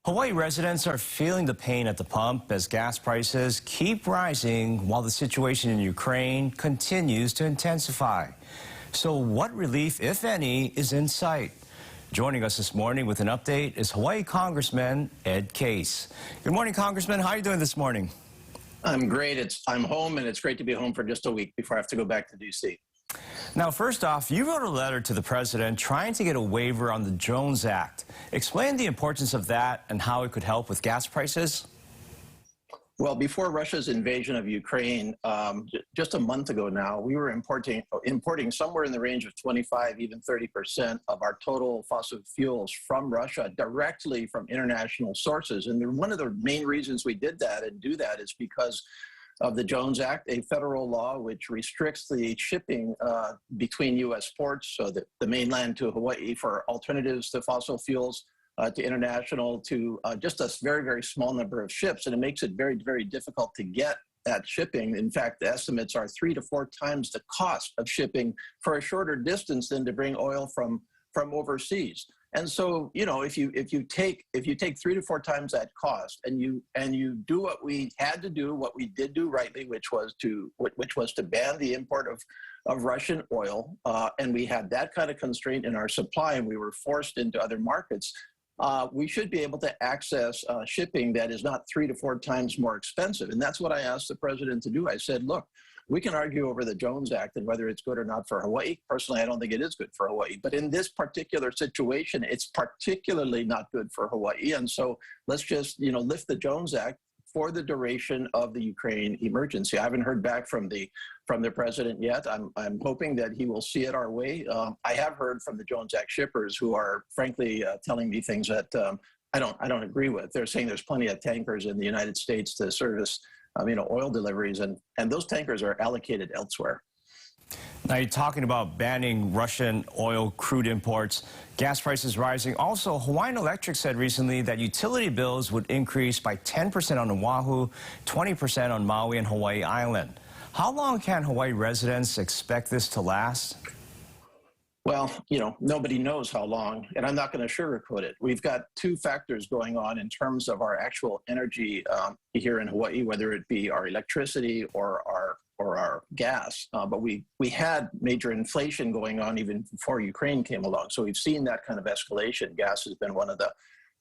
Hawaii residents are feeling the pain at the pump as gas prices keep rising while the situation in Ukraine continues to intensify. So what relief, if any, is in sight? Joining us this morning with an update is Hawaii Congressman Ed Case. Good morning, Congressman. How are you doing this morning? I'm great. I'm home, and it's great to be home for just a week before I have to go back to D.C. Now, first off, you wrote a letter to the president trying to get a waiver on the Jones Act. Explain the importance of that and how it could help with gas prices. Well, before Russia's invasion of Ukraine, just a month ago now, we were importing somewhere in the range of 25, even 30% of our total fossil fuels from Russia directly from international sources. And one of the main reasons we did that and do that is because of the Jones Act, a federal law which restricts the shipping between U.S. ports, so that the mainland to Hawaii for alternatives to fossil fuels, to international, to just a very, very small number of ships. And it makes it very, very difficult to get that shipping. In fact, the estimates are 3 to 4 times the cost of shipping for a shorter distance than to bring oil from overseas. And so, you know, if you take 3 to 4 times that cost, and you do what we had to do, what we did do rightly, which was to ban the import of Russian oil, and we had that kind of constraint in our supply, and we were forced into other markets. We should be able to access shipping that is not 3 to 4 times more expensive. And that's what I asked the president to do. I said, look, we can argue over the Jones Act and whether it's good or not for Hawaii. Personally, I don't think it is good for Hawaii. But in this particular situation, it's particularly not good for Hawaii. And so let's just, lift the Jones Act for the duration of the Ukraine emergency. I haven't heard back from the president yet. I'm hoping that he will see it our way. I have heard from the Jones Act shippers who are frankly telling me things that I don't agree with. They're saying there's plenty of tankers in the United States to service oil deliveries, and those tankers are allocated elsewhere. Now, you're talking about banning Russian oil crude imports, gas prices rising. Also, Hawaiian Electric said recently that utility bills would increase by 10% on Oahu, 20% on Maui and Hawaii Island. How long can Hawaii residents expect this to last? Well, nobody knows how long, and I'm not going to sugarcoat it. We've got 2 factors going on in terms of our actual energy here in Hawaii, whether it be our electricity or our gas. But we had major inflation going on even before Ukraine came along. So we've seen that kind of escalation. Gas has been one of the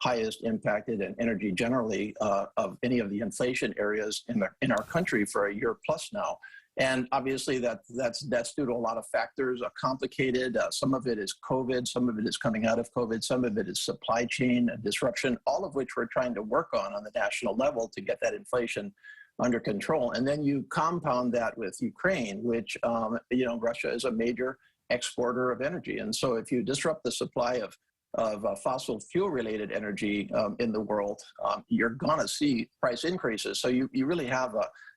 highest impacted, and energy generally, of any of the inflation areas in our country for a year plus now. And obviously that's due to a lot of factors, complicated. Some of it is COVID, some of it is coming out of COVID, some of it is supply chain disruption, all of which we're trying to work on the national level to get that inflation under control. And then you compound that with Ukraine, which, Russia is a major exporter of energy. And so if you disrupt the supply of fossil fuel related energy in the world, you're going to see price increases. So you really have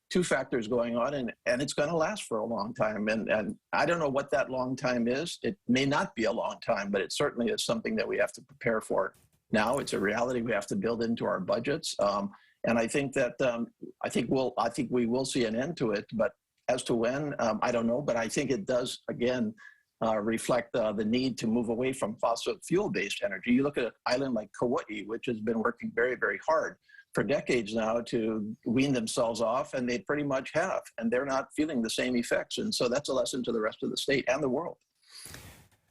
2 factors going on, and it's going to last for a long time. And I don't know what that long time is. It may not be a long time, but it certainly is something that we have to prepare for now. It's a reality we have to build into our budgets. And I think that I think we will see an end to it. But as to when, I don't know. But I think it does, again, reflect the need to move away from fossil fuel-based energy. You look at an island like Kauai, which has been working very, very hard for decades now to wean themselves off, and they pretty much have, and they're not feeling the same effects. And so that's a lesson to the rest of the state and the world.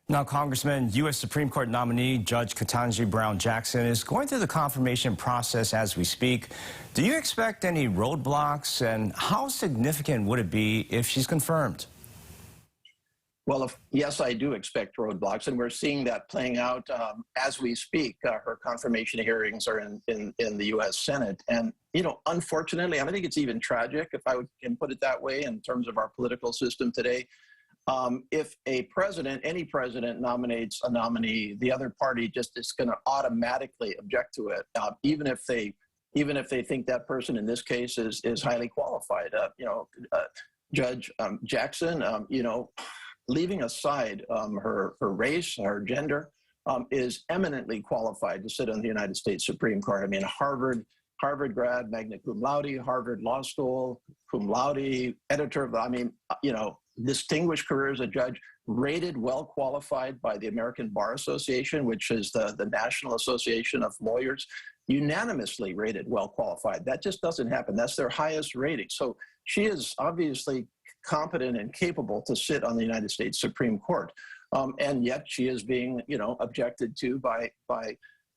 Now, Congressman, U.S. Supreme Court nominee Judge Ketanji Brown Jackson is going through the confirmation process as we speak. Do you expect any roadblocks, and how significant would it be if she's confirmed? Well, yes, I do expect roadblocks, and we're seeing that playing out as we speak. Her confirmation hearings are in the U.S. Senate. And, unfortunately, I think it's even tragic, if I can put it that way, in terms of our political system today. If any president nominates a nominee, the other party just is going to automatically object to it, even if they think that person in this case is highly qualified. Judge Jackson, leaving aside her race, her gender, is eminently qualified to sit on the United States Supreme Court. I mean, Harvard grad, magna cum laude, Harvard Law School, cum laude, editor of, distinguished career as a judge, rated well qualified by the American Bar Association, which is the National Association of Lawyers. unanimously rated well qualified. That just doesn't happen. That's their highest rating. So she is obviously competent and capable to sit on the United States Supreme Court. And yet she is being, objected to by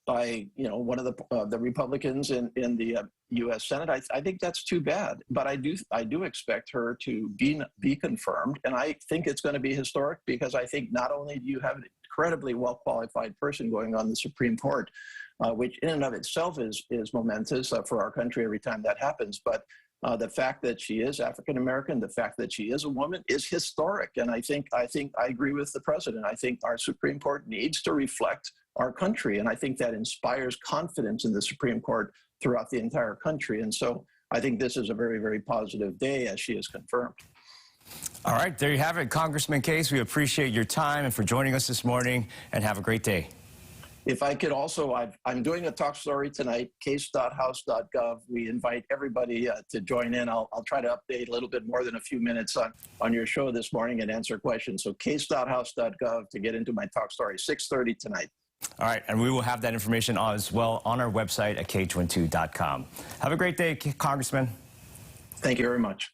one of the Republicans in the U.S. Senate. I think that's too bad. But I do expect her to be confirmed, and I think it's going to be historic because I think not only do you have an incredibly well qualified person going on the Supreme Court, which in and of itself is momentous for our country every time that happens, but the fact that she is African American, the fact that she is a woman is historic. And I think I agree with the president. I think our Supreme Court needs to reflect our country. And I think that inspires confidence in the Supreme Court throughout the entire country. And so I think this is a very, very positive day as she is confirmed. All right, there you have it, Congressman Case. We appreciate your time and for joining us this morning, and have a great day. If I could also, I'm doing a talk story tonight, case.house.gov. We invite everybody to join in. I'll try to update a little bit more than a few minutes on your show this morning and answer questions. So case.house.gov to get into my talk story, 6:30 tonight. All right, and we will have that information as well on our website at k22.com. Have a great day, Congressman. Thank you very much.